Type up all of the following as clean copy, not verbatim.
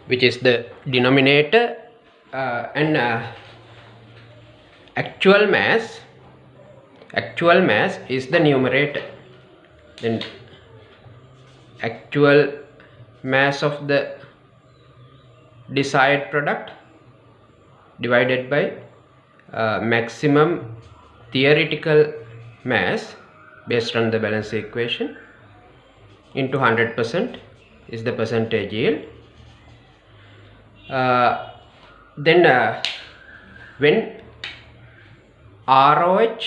which is the denominator, and actual mass is the numerator. Then actual mass of the desired product divided by maximum theoretical mass based on the balance equation into 100% is the percentage yield. Then when ROH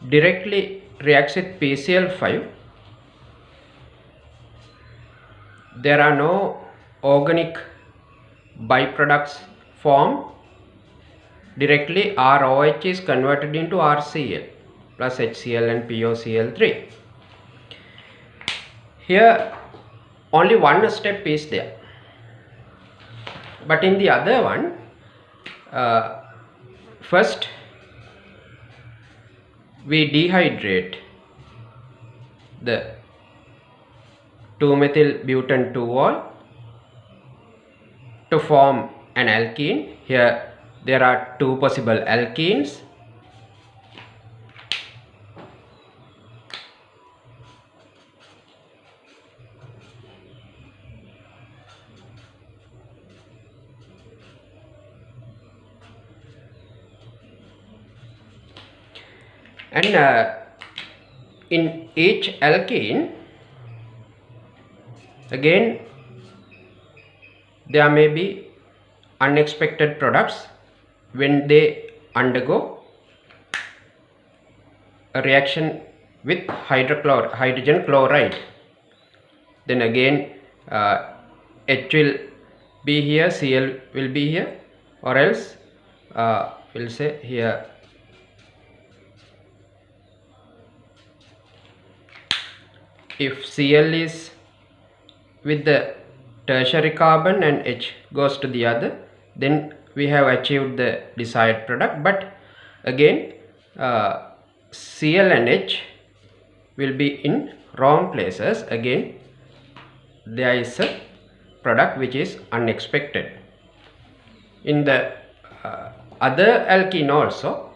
directly reacts with PCl5, there are no organic byproducts formed. Directly ROH is converted into RCl plus HCl and POCl3. Here only one step is there, but in the other one, first we dehydrate the 2-methyl-butane 2-ol to form an alkene. Here there are two possible alkenes. And in each alkene, again there may be unexpected products when they undergo a reaction with hydrogen chloride. Then again H will be here, Cl will be here, or else we'll say here if Cl is with the tertiary carbon and H goes to the other, then we have achieved the desired product. But again Cl and H will be in wrong places. Again there is a product which is unexpected. In the other alkene also,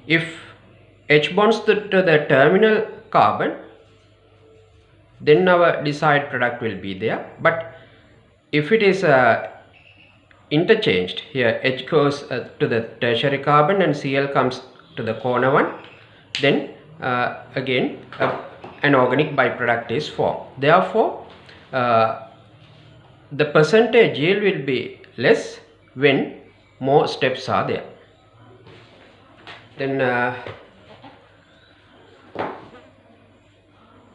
if H bonds to the terminal carbon, then our desired product will be there. But if it is interchanged, here H goes to the tertiary carbon and Cl comes to the corner one, then again an organic byproduct is formed. Therefore the percentage yield will be less when more steps are there. Then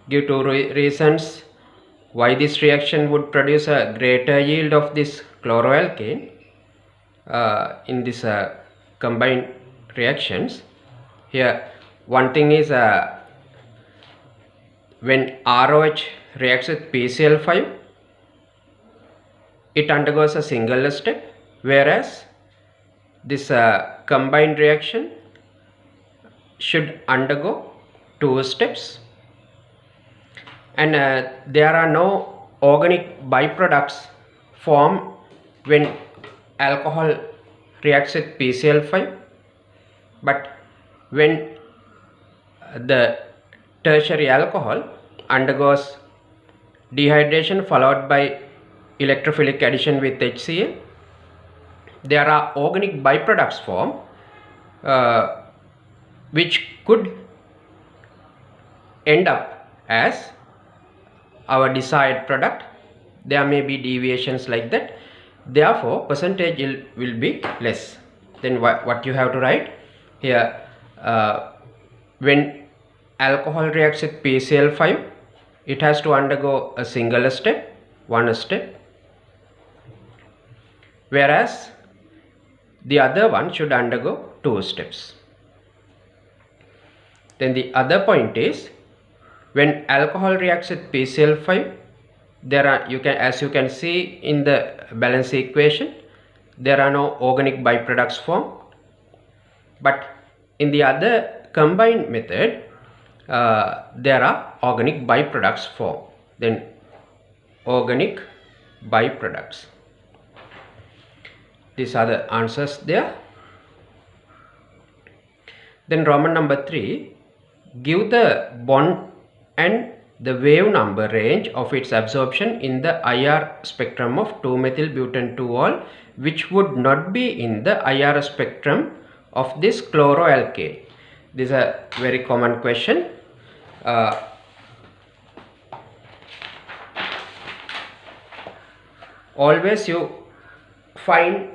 give two reasons why this reaction would produce a greater yield of this chloroalkane in this combined reactions. Here one thing is when ROH reacts with PCl5, it undergoes a single step, whereas this combined reaction should undergo two steps. And there are no organic byproducts formed when alcohol reacts with PCl5, but when the tertiary alcohol undergoes dehydration followed by electrophilic addition with HCl, there are organic byproducts formed which could end up as our desired product. There may be deviations like that. Therefore percentage yield will be less. Then what you have to write here, when alcohol reacts with PCl5, it has to undergo a single step, one step, whereas the other one should undergo two steps. Then the other point is, when alcohol reacts with PCl5, there are, as you can see in the balance equation, there are no organic byproducts formed. But in the other combined method, there are organic byproducts formed. Then organic byproducts. These are the answers there. Then Roman number 3, give the bond and the wave number range of its absorption in the IR spectrum of 2-methyl-butane-2-ol, which would not be in the IR spectrum of this chloroalkane. This is a very common question. Always you find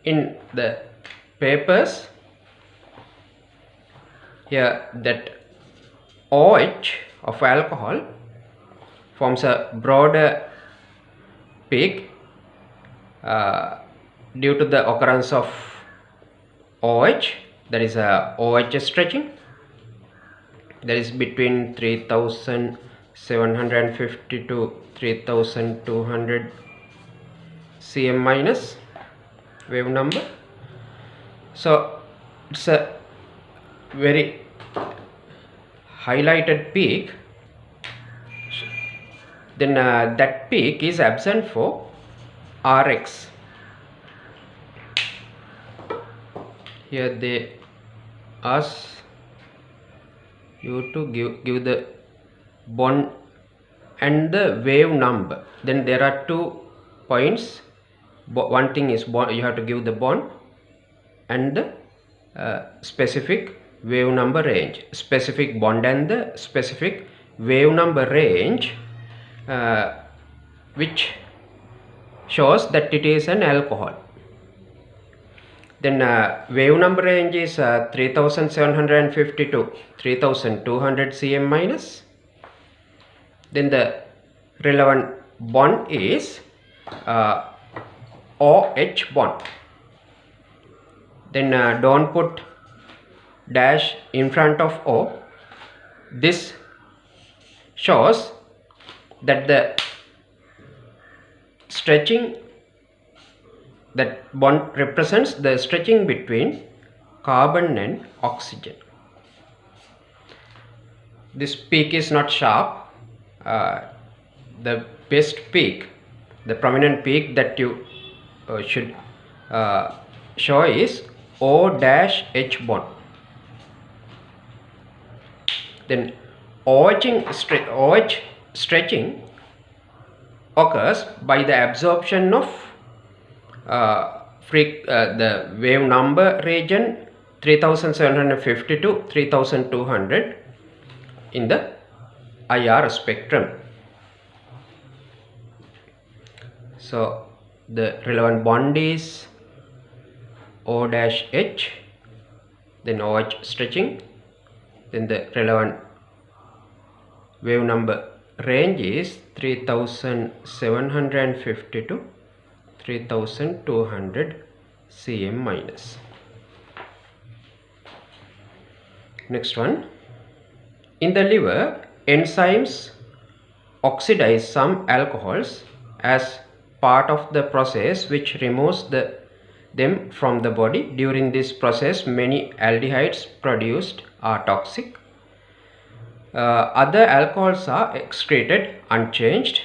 in the papers here that OH of alcohol forms a broader peak due to the occurrence of OH, that is a OH stretching, that is between 3750 to 3200 cm minus wave number. So it's a very highlighted peak. Then that peak is absent for RX. Here they ask you to give the bond and the wave number. Then there are 2 points. One thing is bond, you have to give the bond and the specific wave number range. Specific bond and the specific wave number range, which shows that it is an alcohol. Then wave number range is 3750 to 3200 cm minus. Then the relevant bond is OH bond. Then don't put dash in front of O. This shows that the stretching, that bond represents the stretching between carbon and oxygen. This peak is not sharp. The best peak, the prominent peak that you should show is O-H bond. Then OH stretching occurs by the absorption of the wave number region 3750 to 3200 in the IR spectrum. So the relevant bond is O-H, then OH stretching, then the relevant wave number range is 3750 to 3200 cm minus. Next one, in the liver, enzymes oxidize some alcohols as part of the process which removes them from the body. During this process, many aldehydes produced are toxic. Other alcohols are excreted unchanged.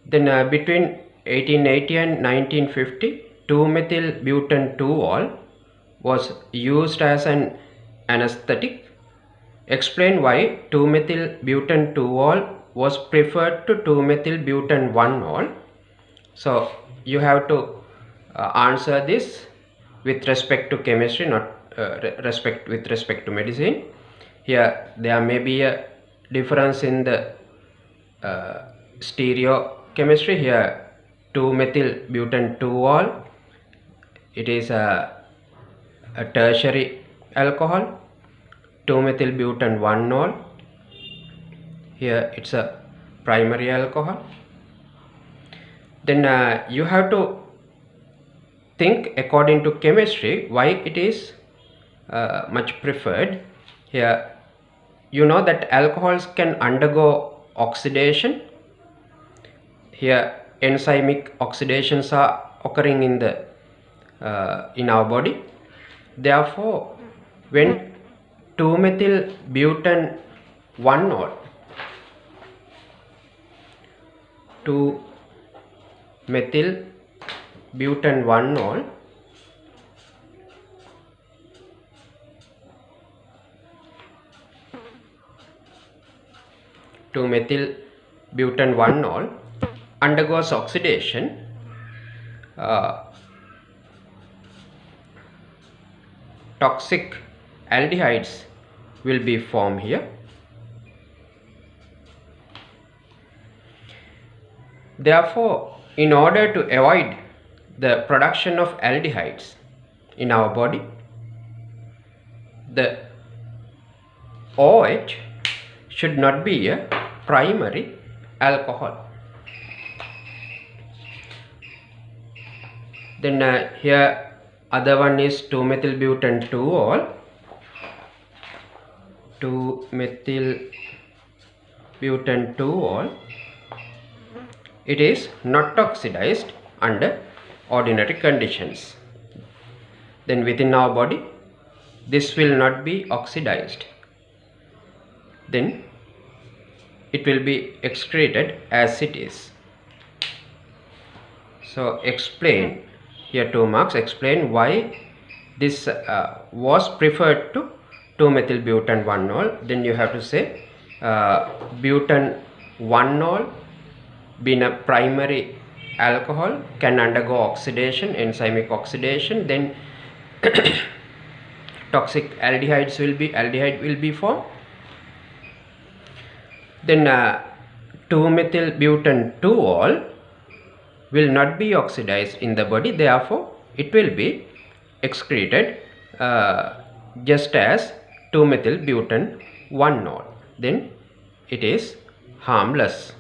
Then between 1880 and 1950, 2-methyl-butane-2-ol was used as an anesthetic. Explain why 2-methyl-butane-2-ol was preferred to 2-methyl-butane-1-ol. So you have to answer this with respect to chemistry, not with respect to medicine. Here there may be a difference in the stereochemistry. Here 2-methyl-butane-2-ol, it is a tertiary alcohol. 2-methyl-butane-1-ol, here it's a primary alcohol. Then you have to think according to chemistry why it is much preferred. Here you know that alcohols can undergo oxidation. Here enzymic oxidations are occurring in the in our body. Therefore, when 2-methyl-butane-1-ol 2-methyl butane 1-ol undergoes oxidation. Toxic aldehydes will be formed here. Therefore, in order to avoid the production of aldehydes in our body, the OH should not be a primary alcohol. Then here other one is 2-methyl butane 2-ol. 2-methyl butane 2-ol. It is not oxidized under ordinary conditions. Then within our body, this will not be oxidized. Then it will be excreted as it is. So explain, here 2 marks, explain why this was preferred to 2-methyl butane 1-ol. Then you have to say butane 1-ol being a primary alcohol can undergo oxidation, enzymic oxidation, then toxic aldehyde will be formed. Then 2-methyl butane 2-ol will not be oxidized in the body, therefore it will be excreted just as 2-methyl butane 1-ol. Then it is harmless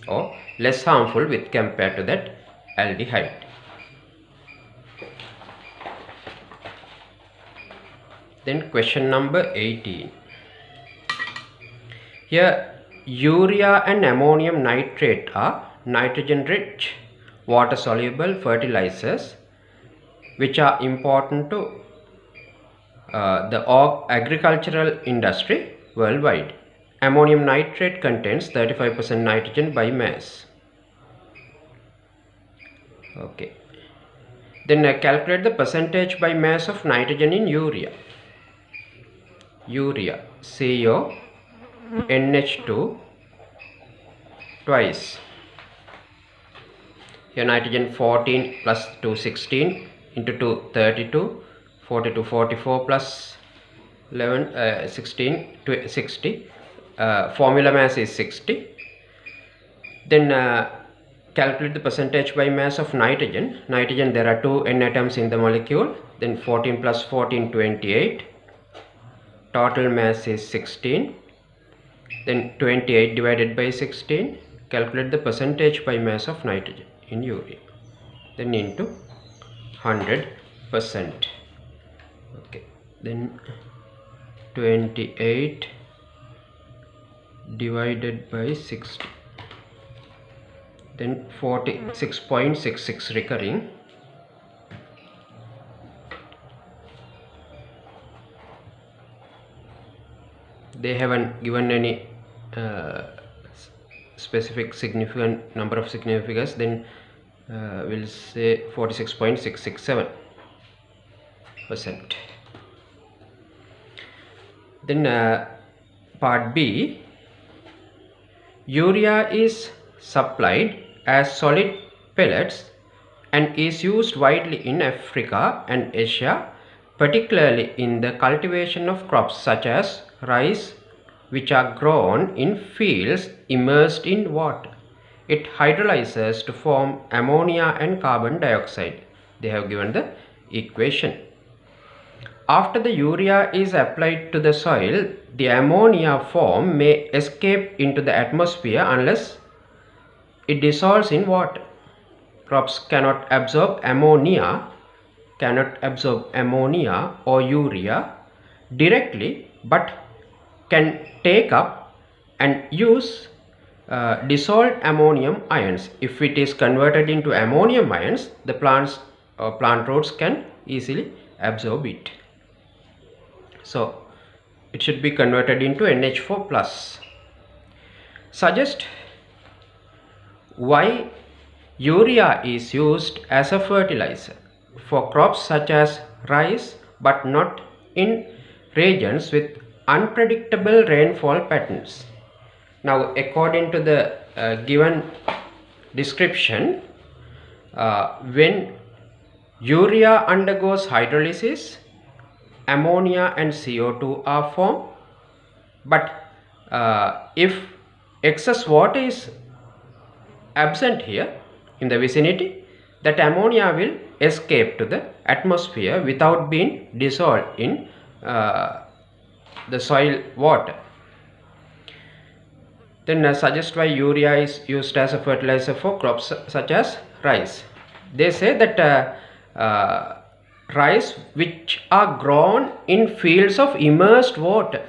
or less harmful with compared to that aldehyde. Then question number 18. Here urea and ammonium nitrate are nitrogen rich water soluble fertilizers which are important to the agricultural industry worldwide. Ammonium nitrate contains 35% nitrogen by mass. Okay. Then calculate the percentage by mass of nitrogen in urea. Urea, CO, NH2 twice. Here nitrogen 14 plus 2 16 into 2 32, 42 44 plus 11 16 to 60. Formula mass is 60. Then calculate the percentage by mass of nitrogen. Nitrogen, there are 2 N atoms in the molecule. Then 14 plus 14 28. Total mass is 16. Then 28 divided by 16. Calculate the percentage by mass of nitrogen in urea. Then into 100%. Okay. Then 28 divided by 60. Then 46.66 recurring. They haven't given any specific significant number of significance. Then we'll say 46.667%. Then part B, urea is supplied as solid pellets and is used widely in Africa and Asia, particularly in the cultivation of crops such as rice, which are grown in fields immersed in water. It hydrolyzes to form ammonia and carbon dioxide. They have given the equation. After the urea is applied to the soil, the ammonia form may escape into the atmosphere unless it dissolves in water. Crops cannot absorb ammonia or urea directly, but can take up and use dissolved ammonium ions. If it is converted into ammonium ions, the plant roots can easily absorb it. So it should be converted into NH4+. Suggest why urea is used as a fertilizer for crops such as rice, but not in regions with unpredictable rainfall patterns. Now, according to the given description, when urea undergoes hydrolysis, ammonia and CO2 are formed, but if excess water is absent here in the vicinity, that ammonia will escape to the atmosphere without being dissolved in the soil water. Then suggest why urea is used as a fertilizer for crops such as rice. They say that rice which are grown in fields of immersed water,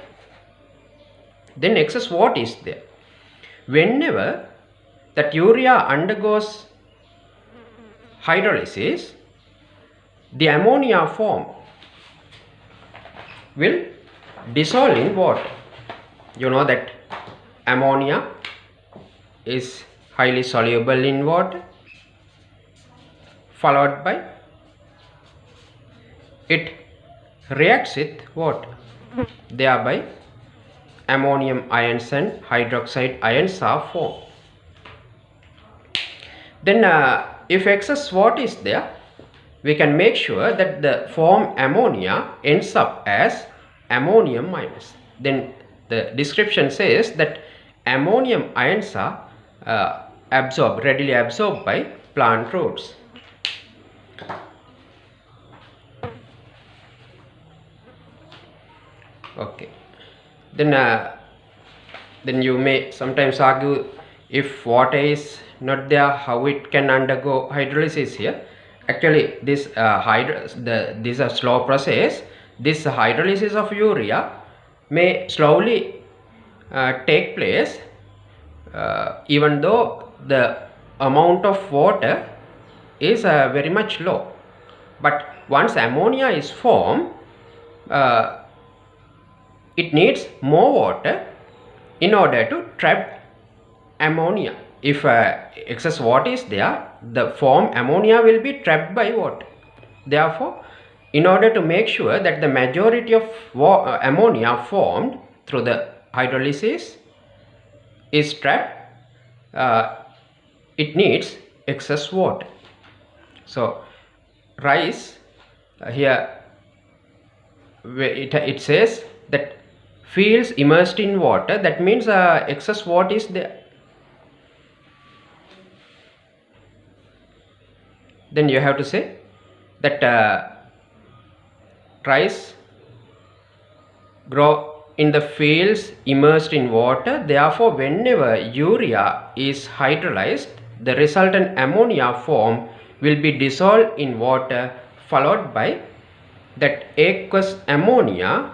then excess water is there. Whenever that urea undergoes hydrolysis, the ammonia form will dissolve in water. You know that ammonia is highly soluble in water, followed by it reacts with water, thereby ammonium ions and hydroxide ions are formed. Then if excess water is there, we can make sure that the form ammonia ends up as ammonium ions. Then the description says that ammonium ions are readily absorbed by plant roots. Okay. Then you may sometimes argue, if water is not there, how it can undergo hydrolysis here. Actually, this is a slow process. This hydrolysis of urea may slowly take place even though the amount of water is very much low. But once ammonia is formed, it needs more water in order to trap ammonia. If excess water is there, the form ammonia will be trapped by water. Therefore, in order to make sure that the majority of ammonia formed through the hydrolysis is trapped, it needs excess water. So rice here it says that fields immersed in water, that means excess water is there. Then you have to say that rice grow in the fields immersed in water. Therefore, whenever urea is hydrolyzed, the resultant ammonia form will be dissolved in water, followed by that aqueous ammonia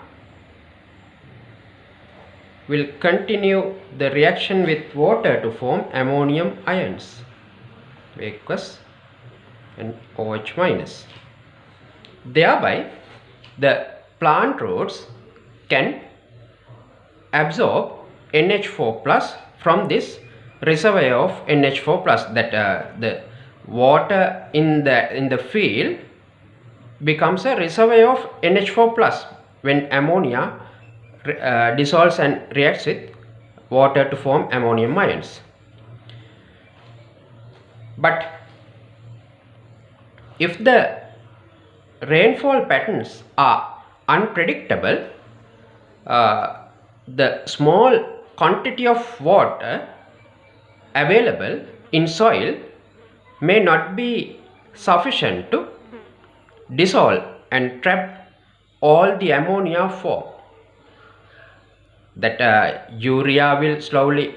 will continue the reaction with water to form ammonium ions, aqueous and OH minus. Thereby, the plant roots can absorb NH4 plus from this reservoir of NH4 plus. That the water in the field becomes a reservoir of NH4 plus when ammonia dissolves and reacts with water to form ammonium ions. But if the rainfall patterns are unpredictable, the small quantity of water available in soil may not be sufficient to dissolve and trap all the ammonia form. That urea will slowly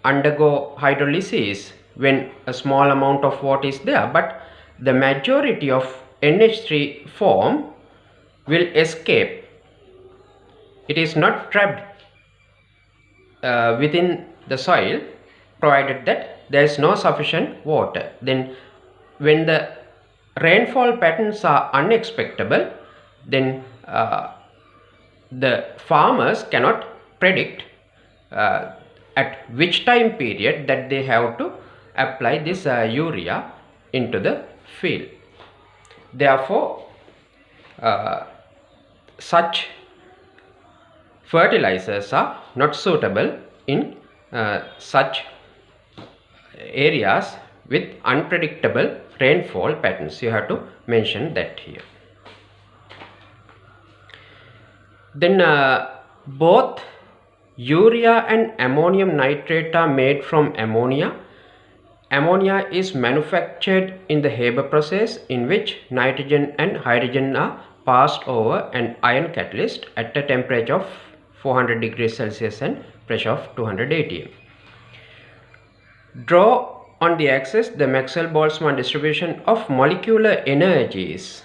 undergo hydrolysis when a small amount of water is there, but the majority of NH3 form will escape. It is not trapped within the soil, provided that there is no sufficient water. Then when the rainfall patterns are unexpected, then the farmers cannot predict at which time period that they have to apply this urea into the field. Therefore, such fertilizers are not suitable in such areas with unpredictable rainfall patterns. You have to mention that here. Then both urea and ammonium nitrate are made from ammonia. Ammonia is manufactured in the Haber process, in which nitrogen and hydrogen are passed over an iron catalyst at a temperature of 400 degrees Celsius and pressure of 200 atm. Draw on the axis the Maxwell-Boltzmann distribution of molecular energies,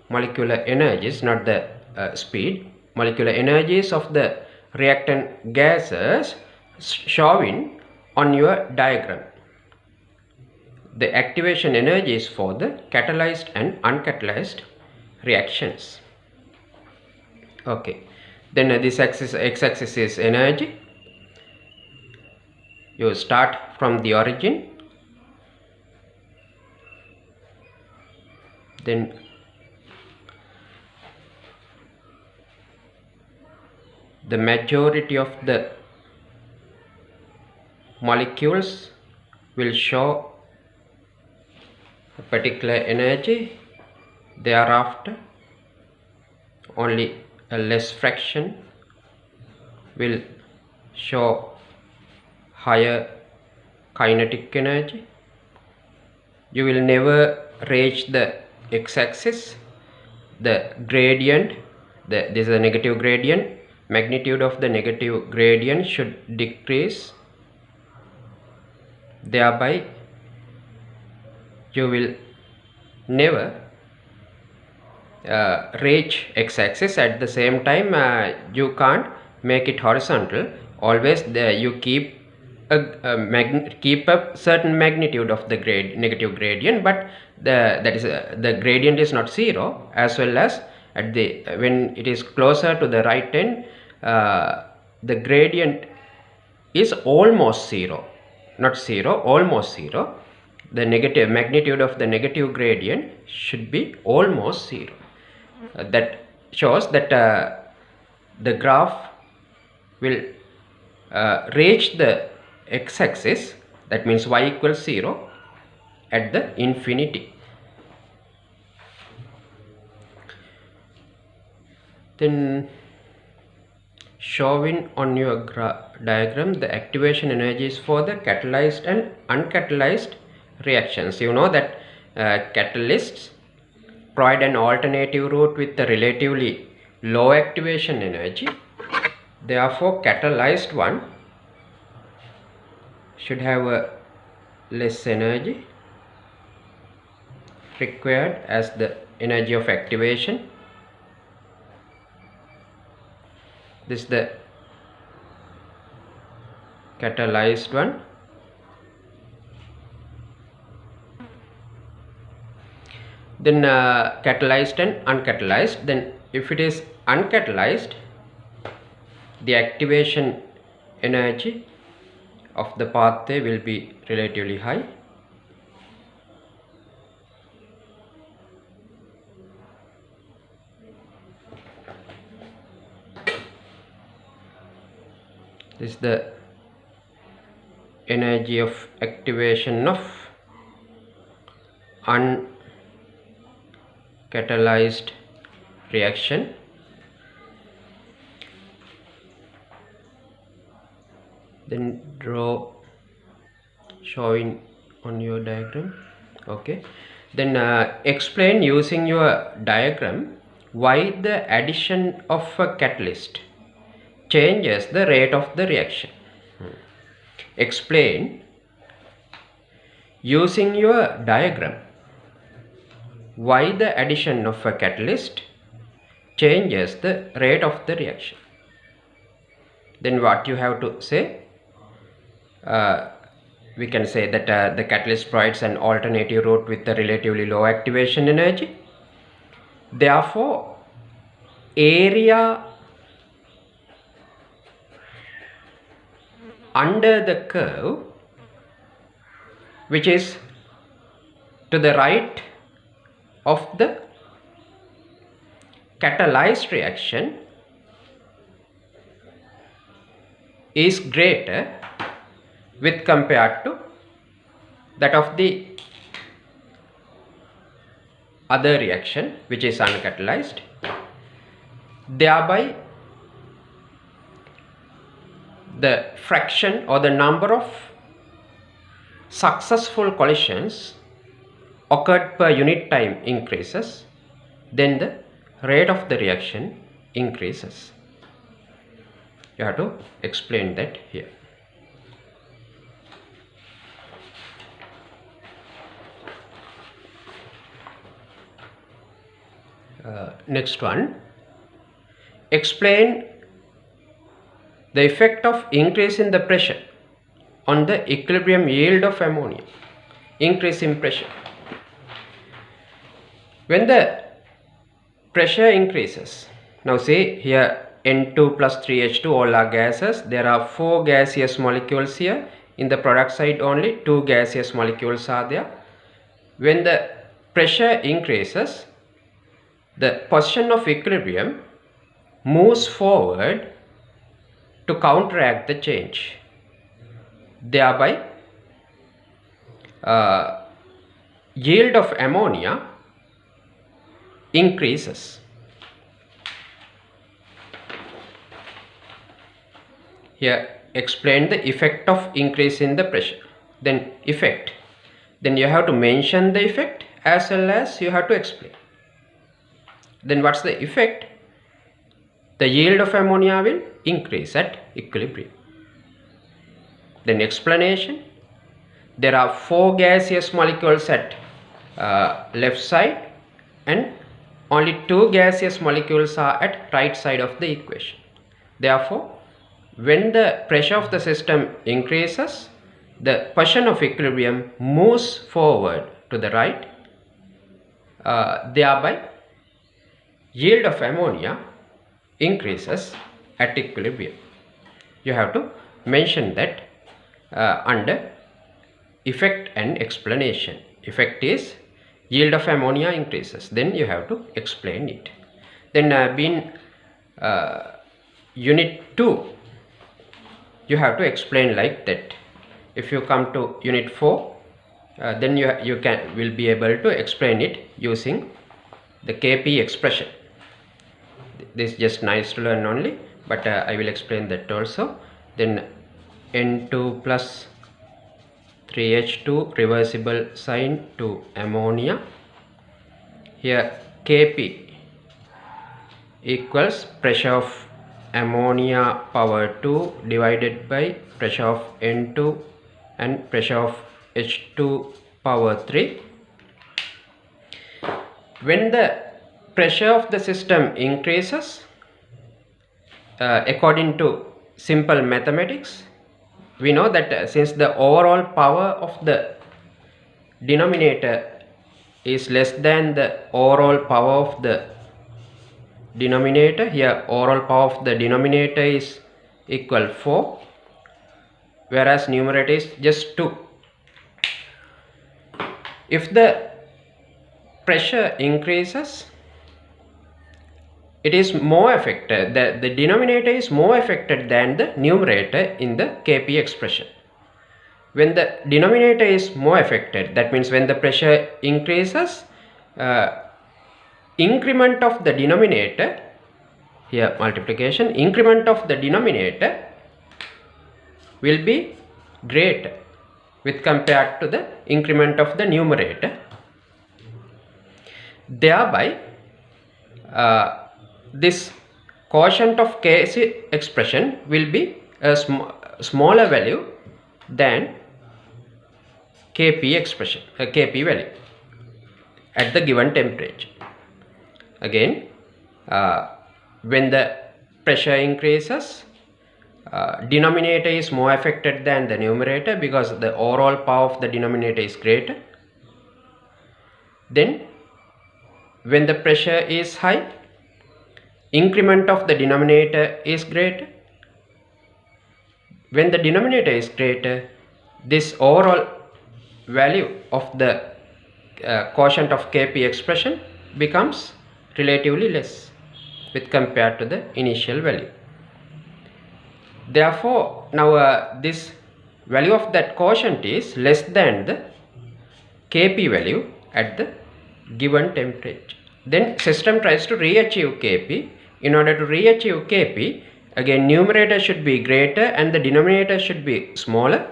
not the speed, molecular energies of the reactant gases shown on your diagram. The activation energies for the catalyzed and uncatalyzed reactions. Okay, then this x-axis is energy. You start from the origin, then the majority of the molecules will show a particular energy. Thereafter, only a less fraction will show higher kinetic energy. You will never reach the x-axis. The gradient, this is a negative gradient, magnitude of the negative gradient should decrease. Thereby, you will never reach x-axis. At the same time, you can't make it horizontal. Always you keep a certain magnitude of the negative gradient, but the gradient is not zero, as well as at the when it is closer to the right end, the gradient is almost zero, not zero, almost zero. The negative magnitude of the negative gradient should be almost zero. That shows that the graph will reach the x-axis, that means y equals 0 at the infinity. Then showing on your diagram the activation energies for the catalyzed and uncatalyzed reactions. You know that catalysts provide an alternative route with a relatively low activation energy. Therefore, catalyzed one should have a less energy required as the energy of activation. This is the catalyzed one. Then catalyzed and uncatalyzed. Then if it is uncatalyzed, the activation energy of the pathway will be relatively high. This is the energy of activation of uncatalyzed reaction. Then draw showing on your diagram. Okay, then explain using your diagram why the addition of a catalyst changes the rate of the reaction. Explain using your diagram why the addition of a catalyst changes the rate of the reaction. Then what you have to say? We can say that the catalyst provides an alternative route with a relatively low activation energy. Therefore, area under the curve which is to the right of the catalyzed reaction is greater with compared to that of the other reaction which is uncatalyzed, thereby the fraction or the number of successful collisions occurred per unit time increases, then the rate of the reaction increases. You have to explain that here. Next one, explain the effect of increase in the pressure on the equilibrium yield of ammonia. Increase in pressure. When the pressure increases, now say here N2 plus 3H2 all are gases. There are 4 gaseous molecules here. In the product side only 2 gaseous molecules are there. When the pressure increases, the position of equilibrium moves forward to counteract the change. Thereby, yield of ammonia increases. Here explain the effect of increase in the pressure. Then effect. Then you have to mention the effect as well as you have to explain. Then what's the effect? The yield of ammonia will increase at equilibrium. Then explanation. There are 4 gaseous molecules at left side and only 2 gaseous molecules are at right side of the equation. Therefore, when the pressure of the system increases, the position of equilibrium moves forward to the right, thereby yield of ammonia increases at equilibrium. You have to mention that under effect and explanation. Effect is yield of ammonia increases, then you have to explain it. Then being unit 2, you have to explain like that. If you come to unit 4, then you will be able to explain it using the Kp expression. This is just nice to learn only, but I will explain that also. Then N2 plus 3H2 reversible sign to ammonia. Here Kp equals pressure of ammonia power 2 divided by pressure of N2 and pressure of H2 power 3. When the pressure of the system increases, according to simple mathematics, we know that since the overall power of the denominator is less than the overall power of the denominator, here overall power of the denominator is equal 4, whereas numerator is just 2. If the pressure increases, it is more affected, the denominator is more affected than the numerator in the Kp expression. When the denominator is more affected, that means when the pressure increases, increment of the denominator, here multiplication, increment of the denominator will be greater with compared to the increment of the numerator. Thereby, this quotient of Kc expression will be a smaller value than Kp expression, Kp value at the given temperature. Again, when the pressure increases, denominator is more affected than the numerator because the overall power of the denominator is greater. Then when the pressure is high, increment of the denominator is greater. When the denominator is greater, this overall value of the quotient of Kp expression becomes relatively less with compared to the initial value. Therefore, now this value of that quotient is less than the Kp value at the given temperature. Then system tries to re-achieve Kp. In order to re-achieve Kp, again numerator should be greater and the denominator should be smaller.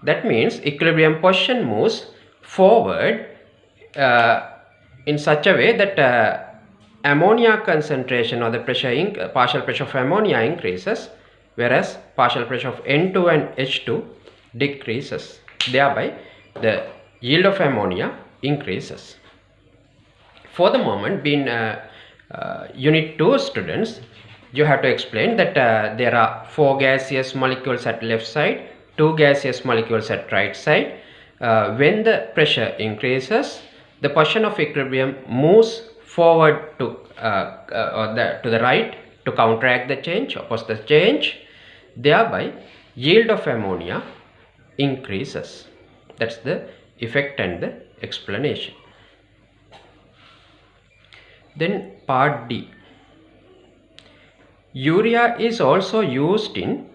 That means equilibrium position moves forward in such a way that ammonia concentration or the pressure partial pressure of ammonia increases, whereas partial pressure of N2 and H2 decreases. Thereby the yield of ammonia increases. For the moment, being unit 2 students, you have to explain that there are 4 gaseous molecules at left side, 2 gaseous molecules at right side. When the pressure increases, the position of equilibrium moves forward to the right to counteract the change, oppose the change. Thereby yield of ammonia increases. That's the effect and the explanation. Then part D. Urea is also used in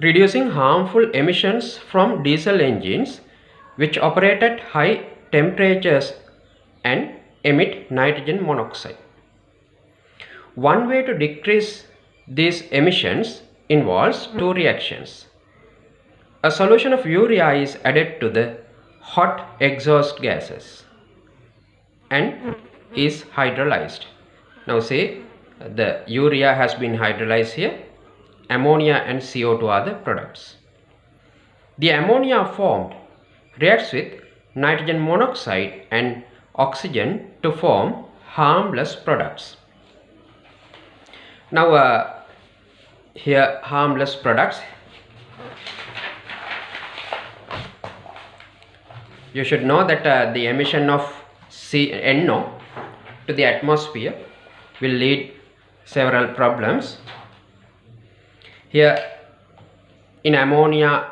reducing harmful emissions from diesel engines which operate at high temperatures and emit nitrogen monoxide. One way to decrease these emissions involves 2 reactions. A solution of urea is added to the hot exhaust gases and is hydrolyzed. Now say the urea has been hydrolyzed here. Ammonia and CO2 are the products. The ammonia formed reacts with nitrogen monoxide and oxygen to form harmless products. Now here harmless products, you should know that the emission of NO to the atmosphere will lead several problems. Here in ammonia,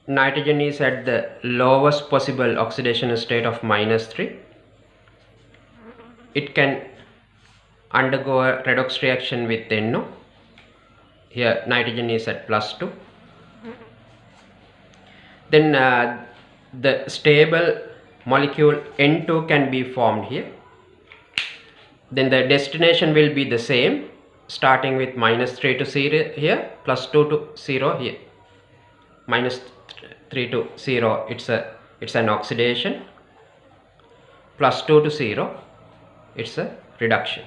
nitrogen is at the lowest possible oxidation state of -3. It can undergo a redox reaction with NO. Here nitrogen is at +2. Then the stable molecule N2 can be formed here. Then the destination will be the same, starting with -3 to 0 here, +2 to 0 here. -3 to 0, it's an oxidation. +2 to 0, it's a reduction.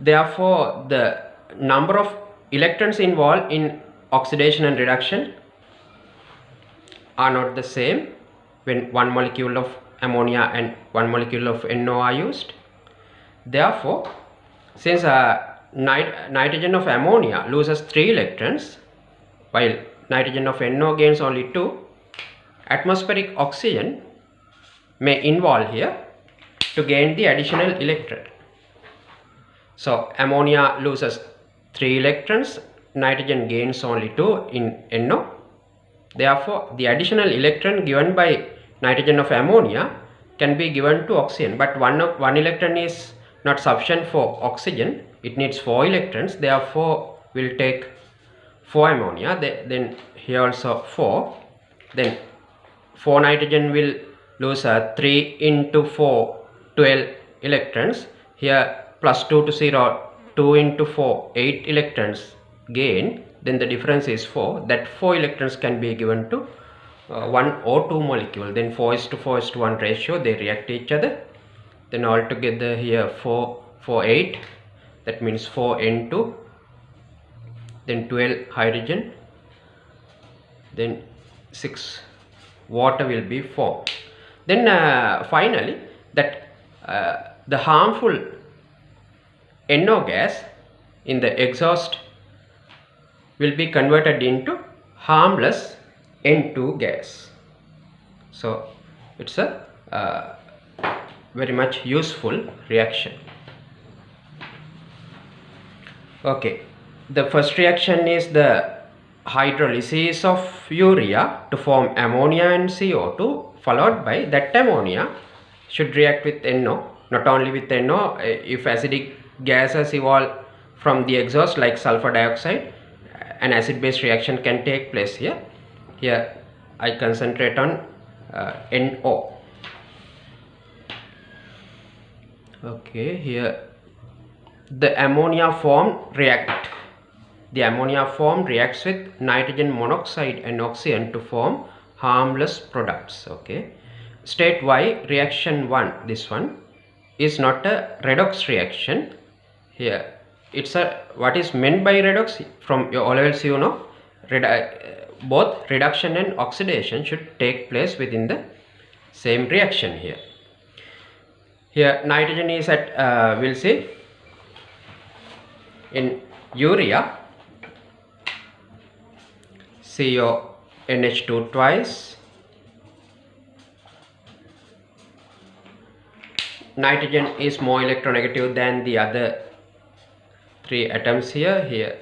Therefore, the number of electrons involved in oxidation and reduction are not the same when one molecule of ammonia and one molecule of NO are used. Therefore, since nitrogen of ammonia loses 3 electrons while nitrogen of NO gains only 2, atmospheric oxygen may involve here to gain the additional electron. So ammonia loses 3 electrons, nitrogen gains only 2 in NO. Therefore, the additional electron given by nitrogen of ammonia can be given to oxygen, but one electron is not sufficient for oxygen. It needs 4 electrons. Therefore, we'll take 4 ammonia. Then here also 4. Then 4 nitrogen will lose 3 into 4, 12 electrons. Here +2 to 0, 2 into 4, 8 electrons gain. Then the difference is 4. That 4 electrons can be given to 1 or 2 molecule. Then 4:4:1 ratio, they react each other. Then altogether here 4, 8. That means 4 N2. Then 12 hydrogen. Then 6 water will be formed. Then finally that the harmful NO gas in the exhaust will be converted into harmless N2 gas. So it's a very much useful reaction. Okay, the first reaction is the hydrolysis of urea to form ammonia and CO2, followed by that ammonia should react with NO. Not only with NO, if acidic gases evolve from the exhaust like sulfur dioxide, an acid-base reaction can take place here. Here I concentrate on NO. Okay, here the ammonia formed reacts with nitrogen monoxide and oxygen to form harmless products. Okay, state why reaction 1, this one, is not a redox reaction. Here it's a, what is meant by redox, from your O levels you know, both reduction and oxidation should take place within the same reaction. Here nitrogen is at we'll see in urea, CONH2 twice, nitrogen is more electronegative than the other 3 atoms here,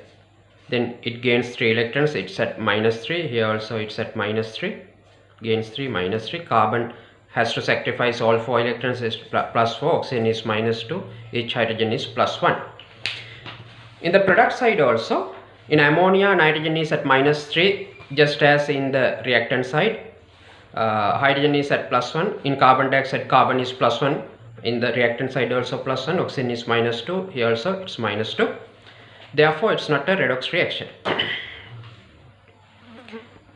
then it gains 3 electrons, it's at -3, here also it's at -3, gains 3, -3, carbon has to sacrifice all 4 electrons, is +4, oxygen is -2, each hydrogen is +1. In the product side also, in ammonia nitrogen is at -3 just as in the reactant side, hydrogen is at +1, in carbon dioxide carbon is +1, in the reactant side also +1, oxygen is -2, here also it's -2, therefore it's not a redox reaction.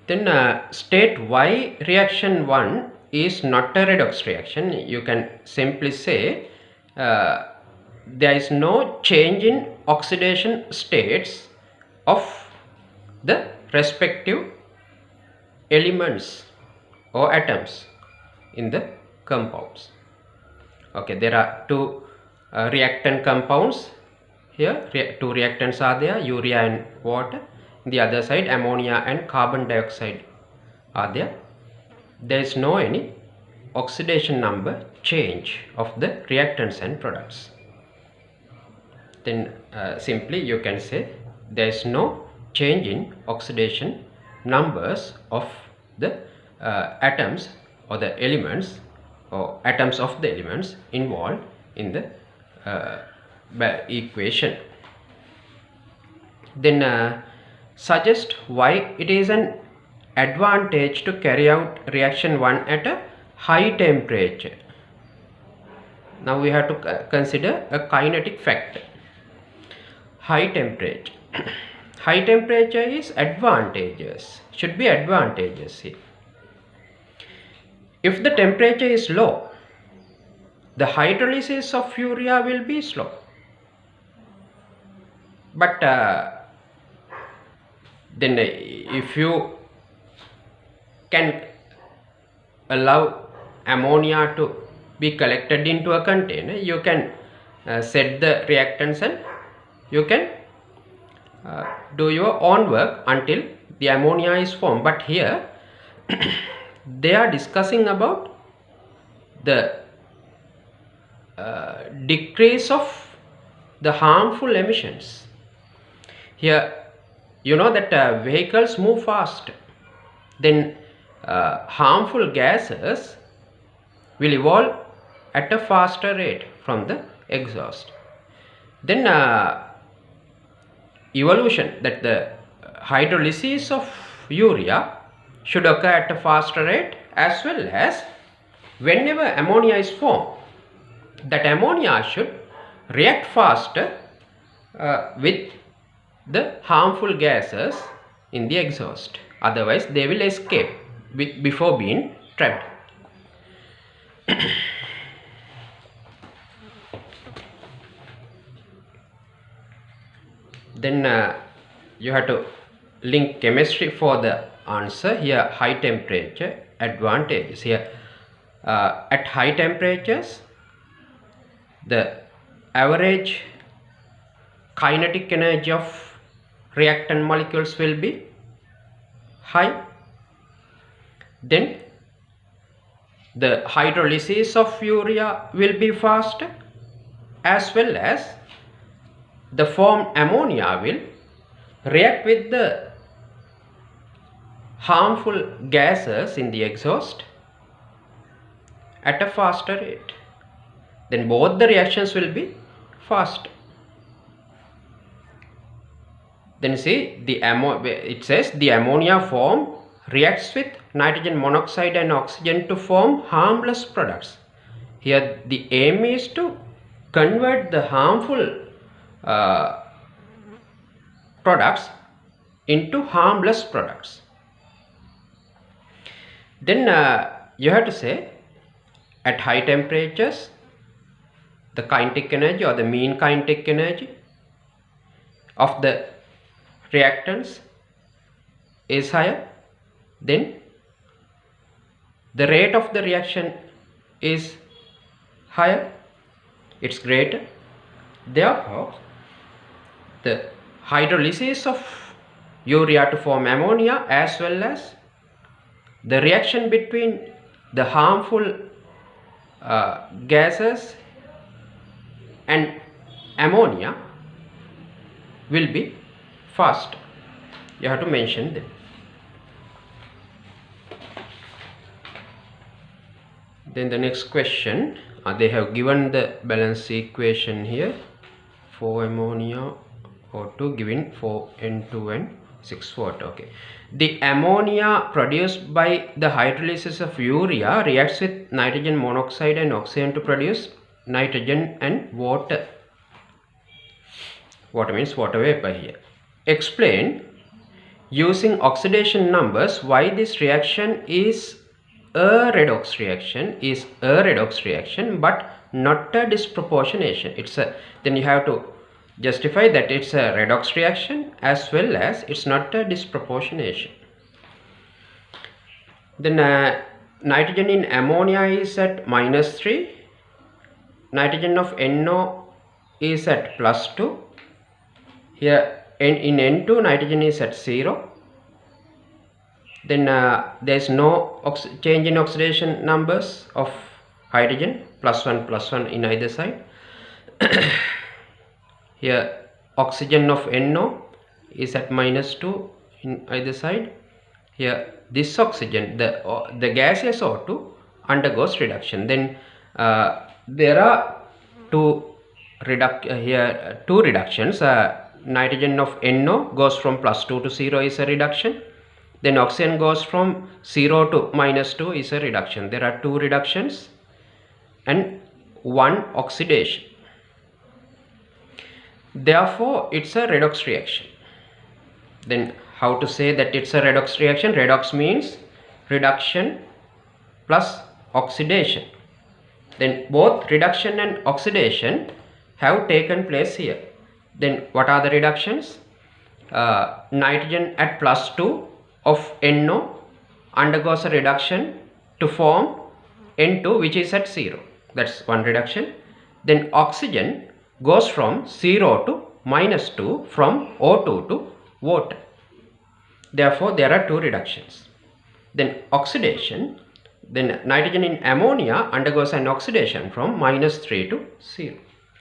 Then state why reaction 1 is not a redox reaction. You can simply say there is no change in oxidation states of the respective elements or atoms in the compounds. Okay, there are 2 reactant compounds here, 2 reactants are there, urea and water. On the other side, ammonia and carbon dioxide are there. There is no any oxidation number change of the reactants and products. Then simply you can say there is no change in oxidation numbers of the atoms or the elements or atoms of the elements involved in the equation. Then suggest why it is an advantage to carry out reaction 1 at a high temperature. Now we have to consider a kinetic factor. High temperature. High temperature is advantageous, should be advantageous here. If the temperature is low, the hydrolysis of urea will be slow. But then if you can allow ammonia to be collected into a container, you can set the reactants and you can do your own work until the ammonia is formed. But here they are discussing about the decrease of the harmful emissions. Here you know that vehicles move fast, then harmful gases will evolve at a faster rate from the exhaust. Then evolution, that the hydrolysis of urea should occur at a faster rate, as well as whenever ammonia is formed, that ammonia should react faster with the harmful gases in the exhaust, otherwise they will escape before being trapped. Then you have to link chemistry for the answer. Here high temperature advantages. Here at high temperatures the average kinetic energy of reactant molecules will be high. Then the hydrolysis of urea will be faster, as well as the formed ammonia will react with the harmful gases in the exhaust at a faster rate. Then both the reactions will be fast. Then see, it says the ammonia form reacts with nitrogen monoxide and oxygen to form harmless products. Here the aim is to convert the harmful products into harmless products. Then you have to say, at high temperatures, the kinetic energy or the mean kinetic energy of the reactants is higher, then the rate of the reaction is higher, it's greater. Therefore, the hydrolysis of urea to form ammonia, as well as the reaction between the harmful gases and ammonia, will be fast. You have to mention them. Then the next question, they have given the balance equation here for ammonia O2 given 4N2 and 6 water. Okay, the ammonia produced by the hydrolysis of urea reacts with nitrogen monoxide and oxygen to produce nitrogen and water. Water means water vapor here. Explain using oxidation numbers why this reaction is a redox reaction, but not a disproportionation. Then you have to justify that it's a redox reaction, as well as it's not a disproportionation. Then nitrogen in ammonia is at -3, nitrogen of NO is at +2. Here in N2 nitrogen is at 0. Then there is no change in oxidation numbers of hydrogen, +1 in either side. Here oxygen of NO is at -2 in either side. Here this oxygen, the gaseous O2 undergoes reduction. Then there are two reductions. Nitrogen of NO goes from +2 to 0 is a reduction. Then oxygen goes from 0 to -2 is a reduction. There are two reductions and one oxidation. Therefore, it's a redox reaction. Then how to say that it's a redox reaction? Redox means reduction plus oxidation. Then both reduction and oxidation have taken place here. Then what are the reductions? Nitrogen at +2 of NO undergoes a reduction to form N2, which is at 0. That's one reduction. Then oxygen goes from 0 to -2, from O2 to water. Therefore, there are two reductions. Then oxidation, then nitrogen in ammonia undergoes an oxidation from -3 to 0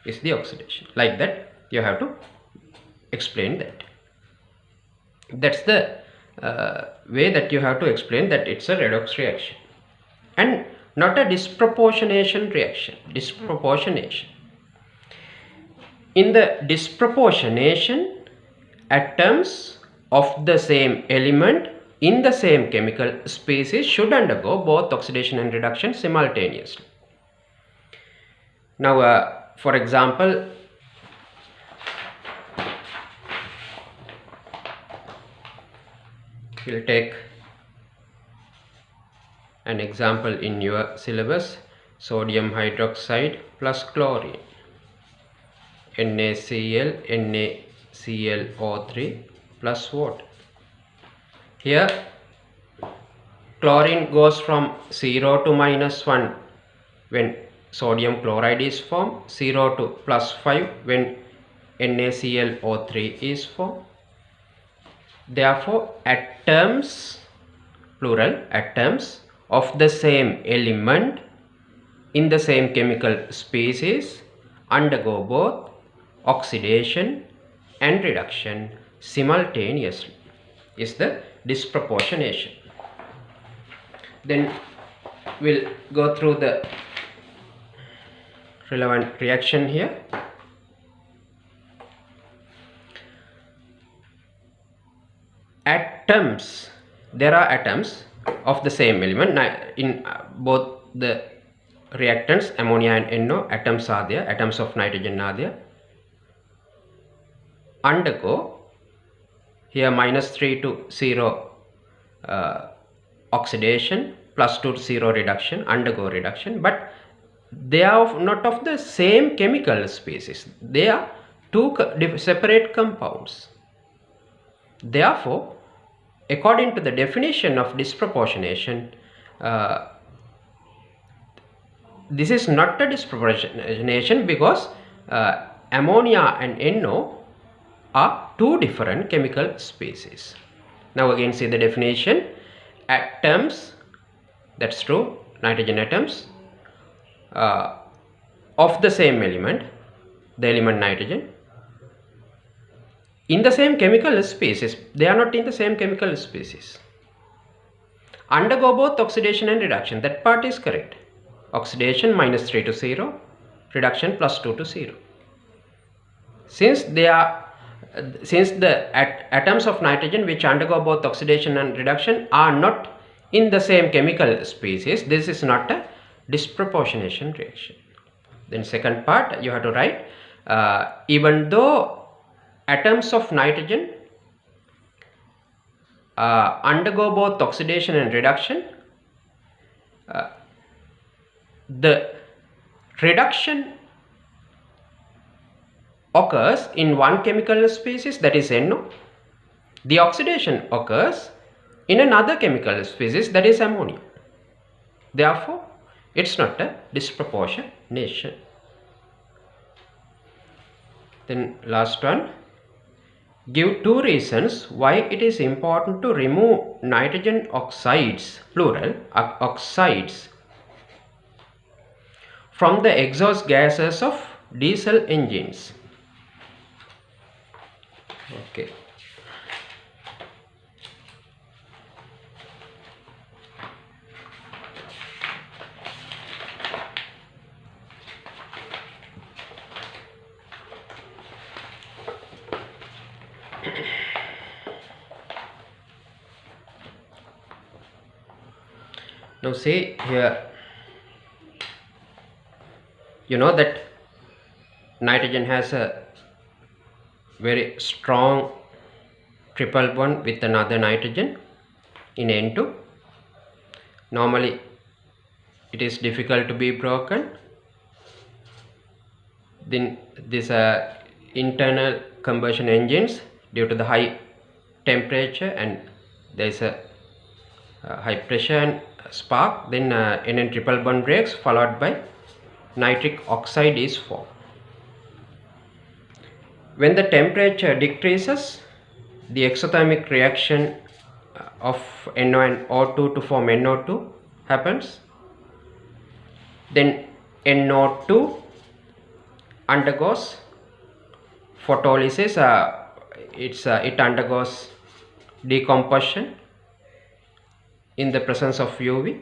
is the oxidation. Like that, you have to explain that. That's the way that you have to explain that it's a redox reaction and not a disproportionation reaction. Disproportionation. In the disproportionation, atoms of the same element in the same chemical species should undergo both oxidation and reduction simultaneously. Now, for example, we'll take an example in your syllabus: sodium hydroxide plus chlorine, NaCl, NaClO3 plus water. Here chlorine goes from 0 to -1 when sodium chloride is formed, 0 to +5 when NaClO3 is formed. Therefore, atoms, plural, atoms of the same element in the same chemical species undergo both oxidation and reduction simultaneously is the disproportionation. Then we'll go through the relevant reaction here. Atoms, there are atoms of the same element in both the reactants, ammonia and NO. Atoms are there, atoms of nitrogen are there. Undergo here -3 to 0 oxidation, +2 to 0 reduction, undergo reduction, but they are not of the same chemical species. They are two separate compounds. Therefore, according to the definition of disproportionation, this is not a disproportionation because ammonia and NO are two different chemical species. Now again see the definition. Atoms, that's true, nitrogen atoms of the same element, the element nitrogen, in the same chemical species. They are not in the same chemical species. Undergo both oxidation and reduction. That part is correct. Oxidation -3 to 0, reduction +2 to 0. Since the atoms of nitrogen which undergo both oxidation and reduction are not in the same chemical species, this is not a disproportionation reaction. Then second part you have to write, even though atoms of nitrogen undergo both oxidation and reduction, the reduction occurs in one chemical species, that is NO. The oxidation occurs in another chemical species, that is ammonia. Therefore, it's not a disproportionation. Then last one, give two reasons why it is important to remove nitrogen oxides, plural, oxides, from the exhaust gases of diesel engines. Okay. Now see here, you know that nitrogen has a very strong triple bond with another nitrogen in N2. Normally it is difficult to be broken. Then these internal combustion engines, due to the high temperature and there is a high pressure and spark, then NN triple bond breaks, followed by nitric oxide is formed. When the temperature decreases, the exothermic reaction of NO and O2 to form NO2 happens. Then NO2 undergoes photolysis, it undergoes decomposition in the presence of UV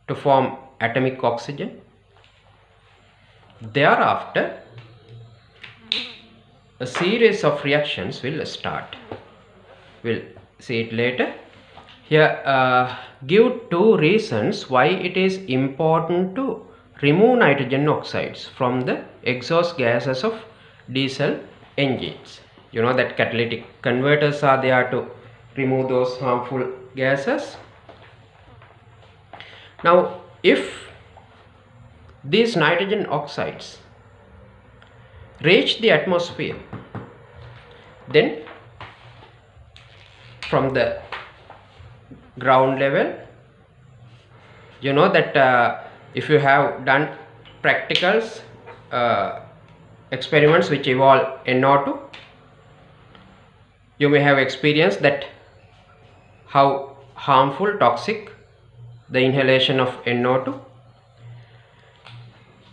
to form atomic oxygen. Thereafter, a series of reactions will start. We'll see it later. Here, give two reasons why it is important to remove nitrogen oxides from the exhaust gases of diesel engines. You know that catalytic converters are there to remove those harmful gases. Now, if these nitrogen oxides reach the atmosphere, then from the ground level, you know that if you have done practicals, experiments which involve NO2, you may have experienced that how harmful, toxic the inhalation of NO2.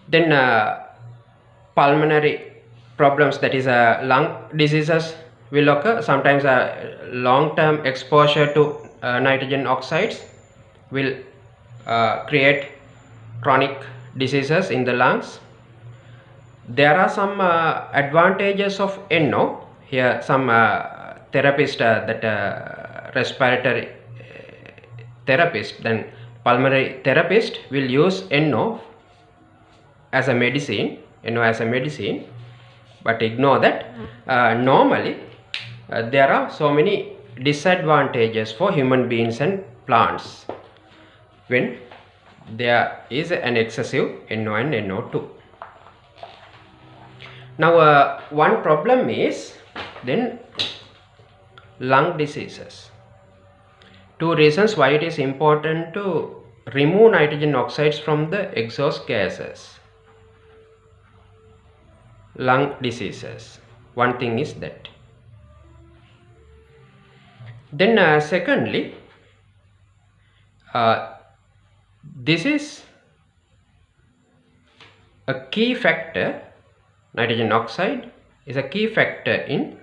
Then pulmonary problems, that is lung diseases will occur. Sometimes long-term exposure to nitrogen oxides will create chronic diseases in the lungs. There are some advantages of NO. Here some therapist, respiratory therapist, then pulmonary therapist will use NO as a medicine, but ignore that. Normally there are so many disadvantages for human beings and plants when there is an excessive NO and NO2. Now one problem is then lung diseases. Two reasons why it is important to remove nitrogen oxides from the exhaust gases. Lung diseases, one thing is that. Then secondly, this is a key factor. Nitrogen oxide is a key factor in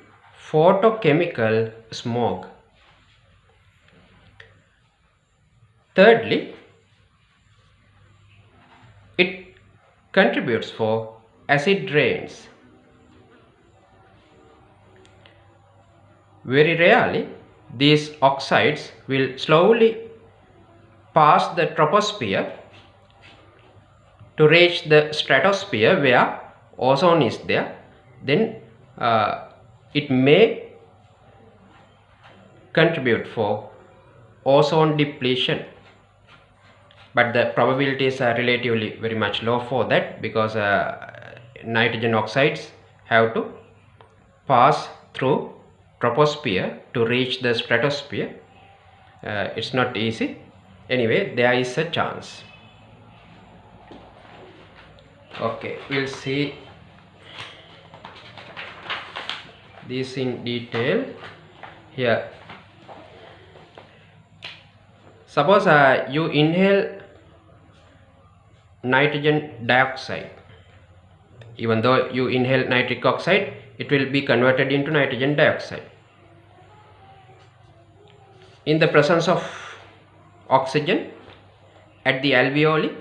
photochemical smog. Thirdly, it contributes for acid rains. Very rarely these oxides will slowly pass the troposphere to reach the stratosphere where ozone is there. Then it may contribute for ozone depletion, but the probabilities are relatively very much low for that, because nitrogen oxides have to pass through troposphere to reach the stratosphere. It's not easy. Anyway, there is a chance. Okay, we'll see this in detail here. Suppose you inhale nitrogen dioxide. Even though you inhale nitric oxide, it will be converted into nitrogen dioxide. In the presence of oxygen at the alveoli,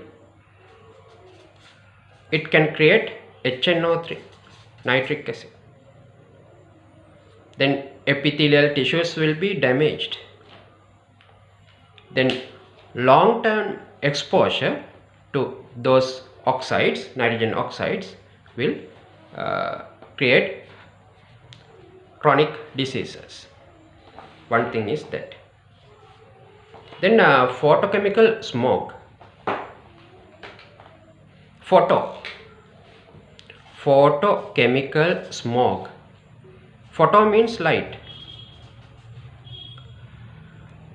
it can create HNO3, nitric acid. Then epithelial tissues will be damaged. Then long-term exposure to those oxides, nitrogen oxides, will create chronic diseases. One thing is that. Then photochemical smoke. Photochemical smoke. Photo means light.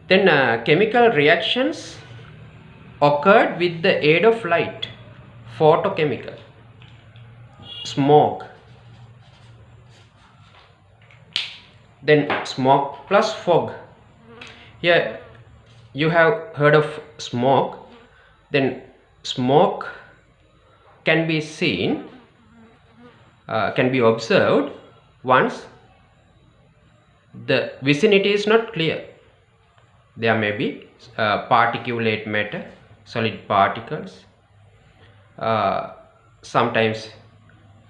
Then chemical reactions occurred with the aid of light. Photochemical smoke. Then smoke plus fog. Here you have heard of smoke. Then smoke can be seen, can be observed once the vicinity is not clear. There may be particulate matter, solid particles, sometimes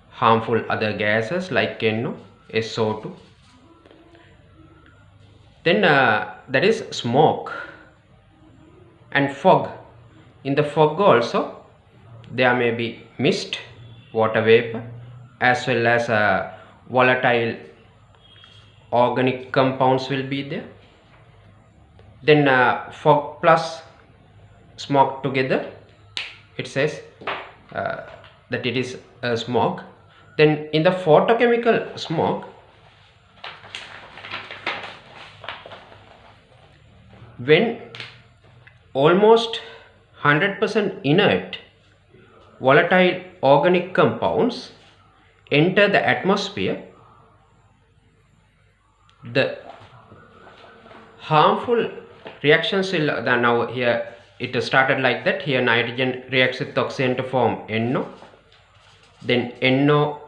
harmful other gases like NO, SO2. Then that is smoke. And fog. In the fog also there may be mist, water vapor, as well as volatile organic compounds will be there. Then fog plus smoke together, it says that it is smoke. Then in the photochemical smoke, when almost 100% inert volatile organic compounds enter the atmosphere, the harmful reactions will now here it started like that. Here nitrogen reacts with oxygen to form NO. Then NO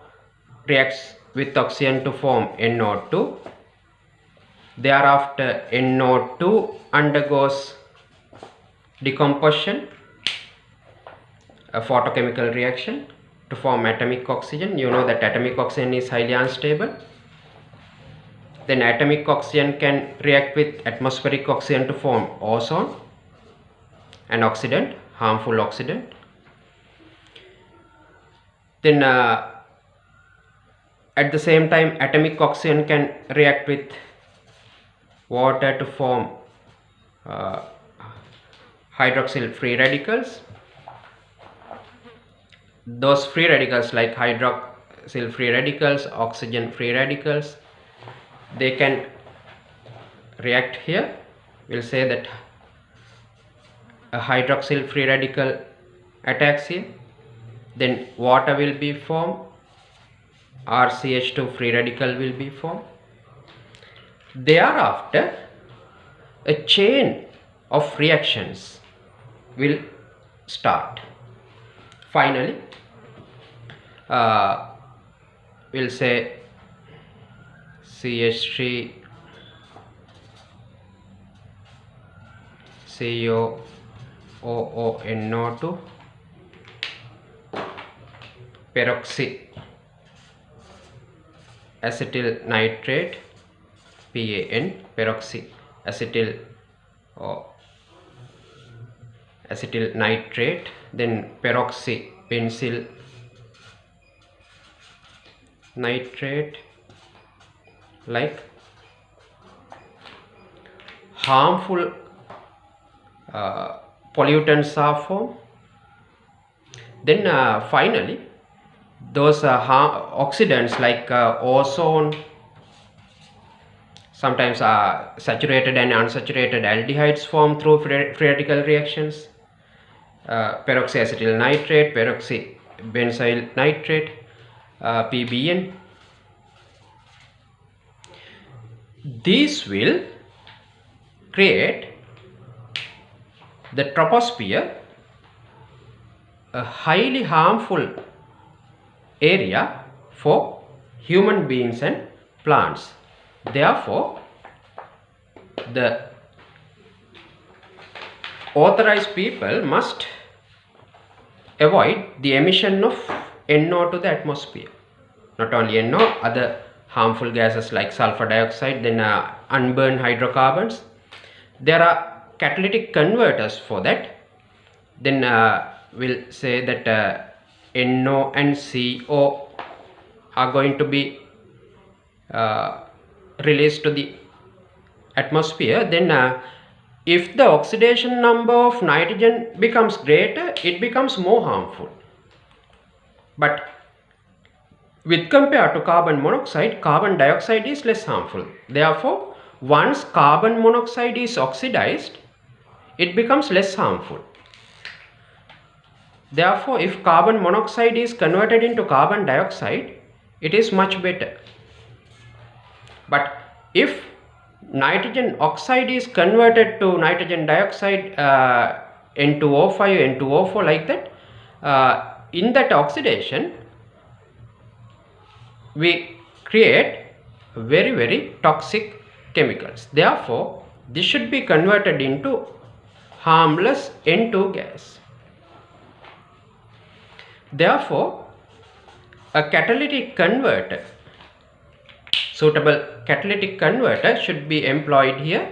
reacts with oxygen to form NO2. Thereafter NO2 undergoes decomposition, a photochemical reaction to form atomic oxygen. You know that atomic oxygen is highly unstable. Then atomic oxygen can react with atmospheric oxygen to form ozone, an oxidant, harmful oxidant. Then at the same time, atomic oxygen can react with water to form hydroxyl free radicals. Those free radicals like hydroxyl free radicals, oxygen free radicals, they can react here. We'll say that a hydroxyl free radical attacks here, then water will be formed, RCH2 free radical will be formed. Thereafter a chain of reactions will start. Finally we'll say CH3 COONO2 peroxy acetyl nitrate PAN, peroxy acetyl nitrate, then peroxy benzyl nitrate, like harmful pollutants are formed. Then finally those oxidants like ozone, sometimes saturated and unsaturated aldehydes form through free radical reactions. Peroxy acetyl nitrate, peroxy benzyl nitrate, PBN. These will create the troposphere, a highly harmful area for human beings and plants. Therefore, the authorized people must avoid the emission of NO to the atmosphere. Not only NO, other harmful gases like sulfur dioxide, then unburned hydrocarbons. There are catalytic converters for that. Then we'll say that NO and CO are going to be released to the atmosphere. Then if the oxidation number of nitrogen becomes greater, it becomes more harmful. But with compared to carbon monoxide, carbon dioxide is less harmful. Therefore, once carbon monoxide is oxidized, it becomes less harmful. Therefore, if carbon monoxide is converted into carbon dioxide, it is much better. But if nitrogen oxide is converted to nitrogen dioxide, N2O5, N2O4, like that, in that oxidation we create very, very toxic chemicals. Therefore, this should be converted into harmless N2 gas. Therefore, a catalytic converter, suitable catalytic converter should be employed here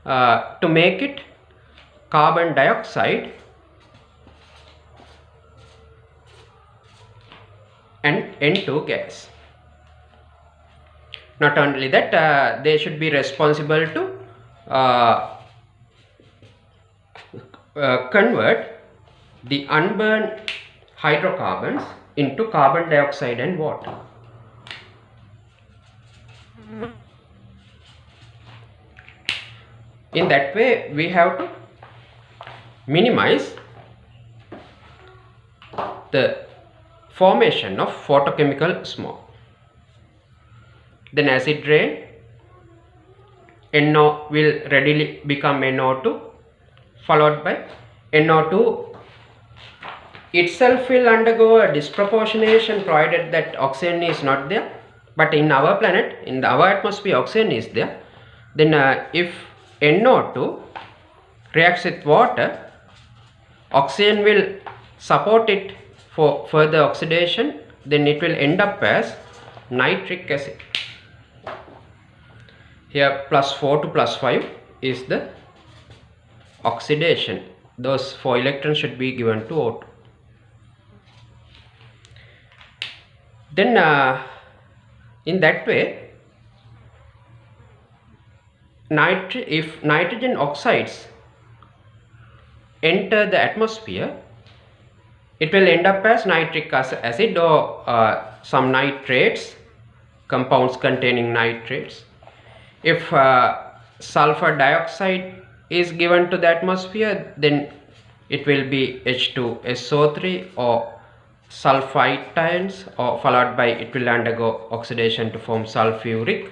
to make it carbon dioxide and N2 gas. Not only that, they should be responsible to convert the unburned hydrocarbons into carbon dioxide and water. In that way, we have to minimize the formation of photochemical smoke. Then acid rain, NO will readily become NO2, followed by NO2 itself will undergo a disproportionation provided that oxygen is not there. But in our planet, in our atmosphere, oxygen is there. Then if NO2 reacts with water, oxygen will support it for further oxidation. Then it will end up as nitric acid. Here +4 to +5 is the oxidation. Those 4 electrons should be given to O2. Then in that way, if nitrogen oxides enter the atmosphere, it will end up as nitric acid or some nitrates, compounds containing nitrates. If sulfur dioxide is given to the atmosphere, then it will be H2SO3 or sulfite ions, or followed by it will undergo oxidation to form sulfuric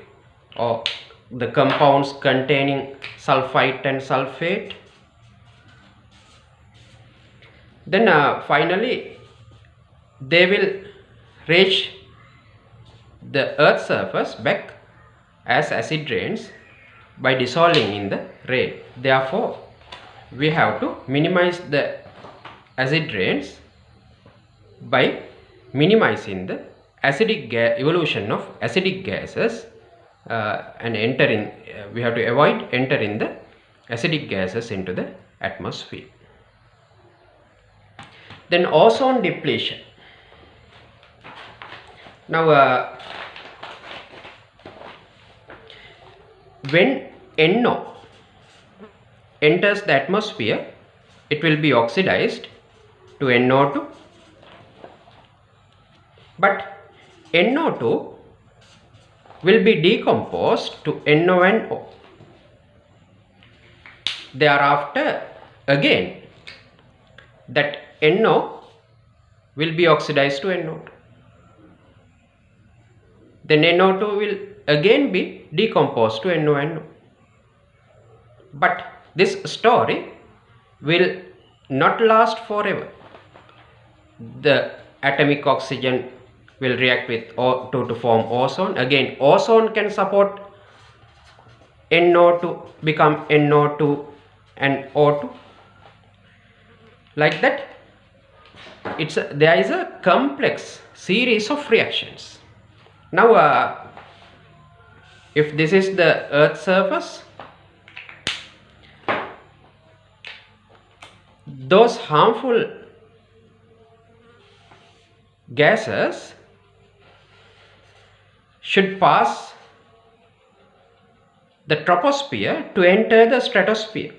or the compounds containing sulfite and sulfate. Then finally they will reach the earth's surface back as acid rains by dissolving in the rain. Therefore we have to minimize the acid rains by minimizing the acidic evolution of acidic gases and we have to avoid entering the acidic gases into the atmosphere. Then ozone depletion. Now when NO enters the atmosphere, it will be oxidized to NO2, but NO2 will be decomposed to NO and O. Thereafter again that NO will be oxidized to NO2. Then NO2 will again be decomposed to NO and O. But this story will not last forever. The atomic oxygen will react with O2 to form ozone. Again, ozone can support NO to become NO2 and O2. Like that, there is a complex series of reactions. Now if this is the Earth's surface, those harmful gases should pass the troposphere to enter the stratosphere.